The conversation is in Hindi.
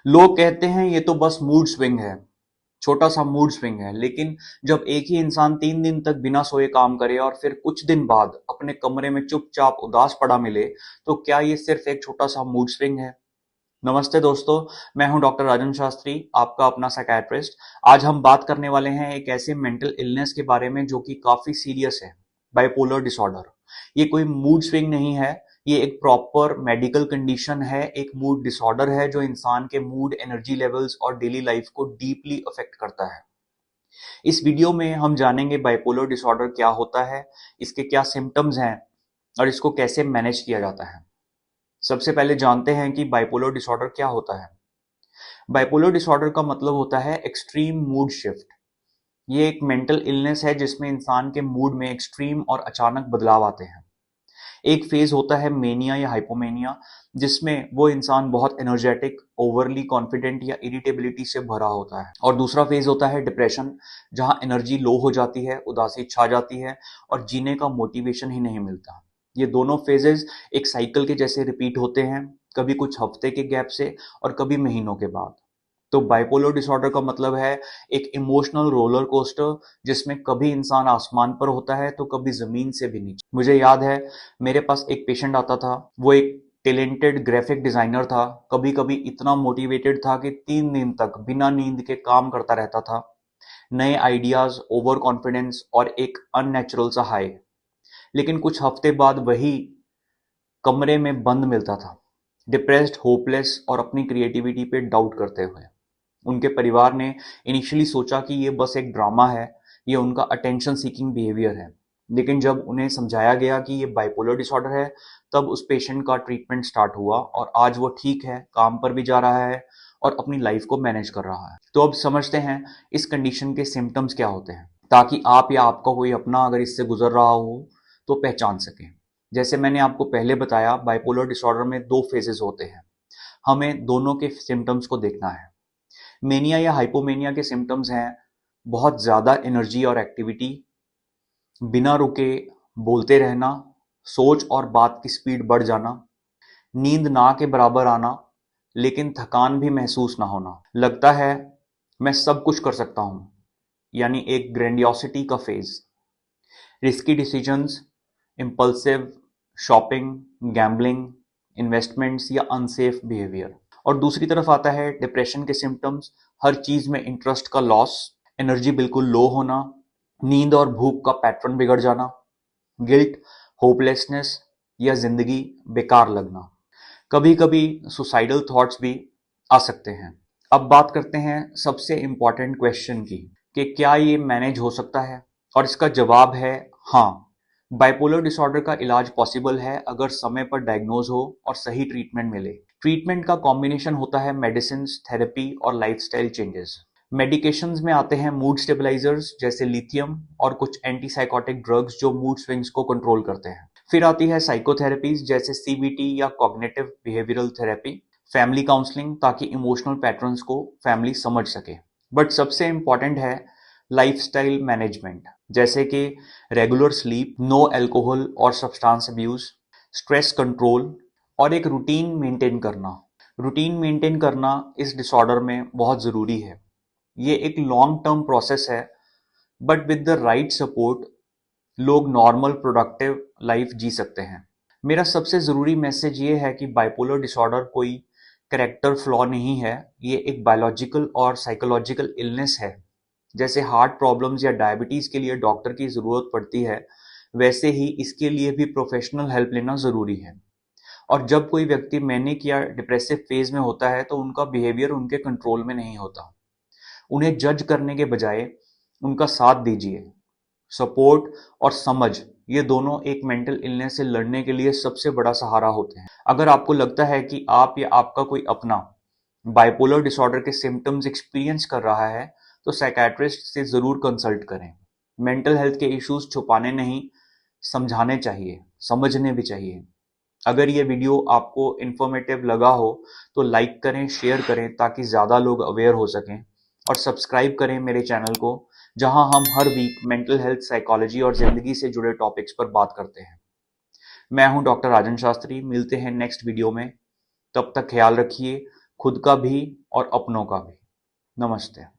लोग कहते हैं ये तो बस मूड स्विंग है, छोटा सा मूड स्विंग है। लेकिन जब एक ही इंसान 3 दिन तक बिना सोए काम करे और फिर कुछ दिन बाद अपने कमरे में चुपचाप उदास पड़ा मिले, तो क्या ये सिर्फ एक छोटा सा मूड स्विंग है? नमस्ते दोस्तों, मैं हूं डॉक्टर राजन शास्त्री, आपका अपना साइकियाट्रिस्ट। आज हम बात करने वाले हैं एक ऐसे मेंटल इलनेस के बारे में जो कि काफी सीरियस है, बाइपोलर डिसऑर्डर। ये कोई मूड स्विंग नहीं है, ये एक प्रॉपर मेडिकल कंडीशन है, एक मूड डिसऑर्डर है जो इंसान के मूड, एनर्जी लेवल्स और डेली लाइफ को डीपली अफेक्ट करता है। इस वीडियो में हम जानेंगे बाइपोलर डिसऑर्डर क्या होता है, इसके क्या सिम्टम्स हैं और इसको कैसे मैनेज किया जाता है। सबसे पहले जानते हैं कि बाइपोलर डिसऑर्डर क्या होता है। बाइपोलर डिसऑर्डर का मतलब होता है एक्सट्रीम मूड शिफ्ट। ये एक मेंटल इलनेस है जिसमें इंसान के मूड में एक्सट्रीम और अचानक बदलाव आते हैं। एक फेज होता है मेनिया या हाइपोमेनिया, जिसमें वो इंसान बहुत एनर्जेटिक, ओवरली कॉन्फिडेंट या इरिटेबिलिटी से भरा होता है। और दूसरा फेज होता है डिप्रेशन, जहां एनर्जी लो हो जाती है, उदासी छा जाती है और जीने का मोटिवेशन ही नहीं मिलता। ये दोनों फेजेस एक साइकिल के जैसे रिपीट होते हैं, कभी कुछ हफ्ते के गैप से और कभी महीनों के बाद। तो बाइपोलर डिसऑर्डर का मतलब है एक इमोशनल रोलर कोस्टर, जिसमें कभी इंसान आसमान पर होता है तो कभी जमीन से भी नीचे। मुझे याद है, मेरे पास एक पेशेंट आता था। वो एक टैलेंटेड ग्राफिक डिजाइनर था, कभी कभी इतना मोटिवेटेड था कि 3 दिन तक बिना नींद के काम करता रहता था। नए आइडियाज, ओवर कॉन्फिडेंस और एक अननेचुरल सा हाई। लेकिन कुछ हफ्ते बाद वही कमरे में बंद मिलता था, डिप्रेस्ड, होपलेस और अपनी क्रिएटिविटी पे डाउट करते हुए। उनके परिवार ने इनिशियली सोचा कि ये बस एक ड्रामा है, ये उनका अटेंशन सीकिंग बिहेवियर है। लेकिन जब उन्हें समझाया गया कि ये बाइपोलर डिसऑर्डर है, तब उस पेशेंट का ट्रीटमेंट स्टार्ट हुआ और आज वो ठीक है, काम पर भी जा रहा है और अपनी लाइफ को मैनेज कर रहा है। तो अब समझते हैं इस कंडीशन के सिम्टम्स क्या होते हैं, ताकि आप या आपका कोई अपना अगर इससे गुजर रहा हो तो पहचान सकें। जैसे मैंने आपको पहले बताया, बाइपोलर डिसऑर्डर में 2 फेजेस होते हैं। हमें दोनों के सिम्टम्स को देखना है। मेनिया या हाइपोमेनिया के सिम्टम्स हैं बहुत ज्यादा एनर्जी और एक्टिविटी, बिना रुके बोलते रहना, सोच और बात की स्पीड बढ़ जाना, नींद ना के बराबर आना लेकिन थकान भी महसूस ना होना, लगता है मैं सब कुछ कर सकता हूं, यानी एक ग्रैंडियोसिटी का phase, risky decisions, impulsive shopping, gambling, investments या अनसेफ बिहेवियर। और दूसरी तरफ आता है डिप्रेशन के सिम्टम्स, हर चीज में इंटरेस्ट का लॉस, एनर्जी बिल्कुल लो होना, नींद और भूख का पैटर्न बिगड़ जाना, गिल्ट, होपलेसनेस या जिंदगी बेकार लगना। कभी कभी सुसाइडल थॉट्स भी आ सकते हैं। अब बात करते हैं सबसे इंपॉर्टेंट क्वेश्चन की, कि क्या ये मैनेज हो सकता है? और इसका जवाब है हाँ। बाइपोलर डिसऑर्डर का इलाज पॉसिबल है अगर समय पर डायग्नोज हो और सही ट्रीटमेंट मिले। ट्रीटमेंट का कॉम्बिनेशन होता है मेडिसिन, थेरेपी और लाइफस्टाइल चेंजेस। मेडिकेशंस में आते हैं मूड स्टेबलाइजर्स जैसे लिथियम और कुछ एंटीसाइकोटिक ड्रग्स जो मूड स्विंग्स को कंट्रोल करते हैं। फिर आती है साइकोथेरेपीज जैसे सीबीटी या cognitive behavioural therapy, family counselling ताकि इमोशनल पैटर्न्स को फैमिली समझ सके। बट सबसे इंपॉर्टेंट है लाइफस्टाइल मैनेजमेंट, जैसे कि रेगुलर स्लीप, नो अल्कोहल और सब्सटेंस अब्यूज, स्ट्रेस कंट्रोल और एक रूटीन मेंटेन करना। रूटीन मेंटेन करना इस डिसऑर्डर में बहुत ज़रूरी है। ये एक लॉन्ग टर्म प्रोसेस है, but with the right support लोग नॉर्मल प्रोडक्टिव लाइफ जी सकते हैं। मेरा सबसे ज़रूरी मैसेज ये है कि बाइपोलर डिसऑर्डर कोई कैरेक्टर फ्लॉ नहीं है, ये एक बायोलॉजिकल और साइकोलॉजिकल इलनेस है। जैसे हार्ट प्रॉब्लम्स या डायबिटीज़ के लिए डॉक्टर की ज़रूरत पड़ती है, वैसे ही इसके लिए भी प्रोफेशनल हेल्प लेना ज़रूरी है। और जब कोई व्यक्ति मैनिक या डिप्रेसिव फेज में होता है तो उनका बिहेवियर उनके कंट्रोल में नहीं होता। उन्हें जज करने के बजाय उनका साथ दीजिए। सपोर्ट और समझ, ये दोनों एक मेंटल इलनेस से लड़ने के लिए सबसे बड़ा सहारा होते हैं। अगर आपको लगता है कि आप या आपका कोई अपना बाइपोलर डिसऑर्डर के सिम्टम्स एक्सपीरियंस कर रहा है, तो साइकियाट्रिस्ट से ज़रूर कंसल्ट करें। मेंटल हेल्थ के इश्यूज छुपाने नहीं, समझाने चाहिए, समझने भी चाहिए। अगर ये वीडियो आपको इन्फॉर्मेटिव लगा हो तो लाइक करें, शेयर करें ताकि ज़्यादा लोग अवेयर हो सकें, और सब्सक्राइब करें मेरे चैनल को, जहां हम हर वीक मेंटल हेल्थ, साइकोलॉजी और ज़िंदगी से जुड़े टॉपिक्स पर बात करते हैं। मैं हूं डॉक्टर राजन शास्त्री, मिलते हैं नेक्स्ट वीडियो में। तब तक ख्याल रखिए, खुद का भी और अपनों का भी। नमस्ते।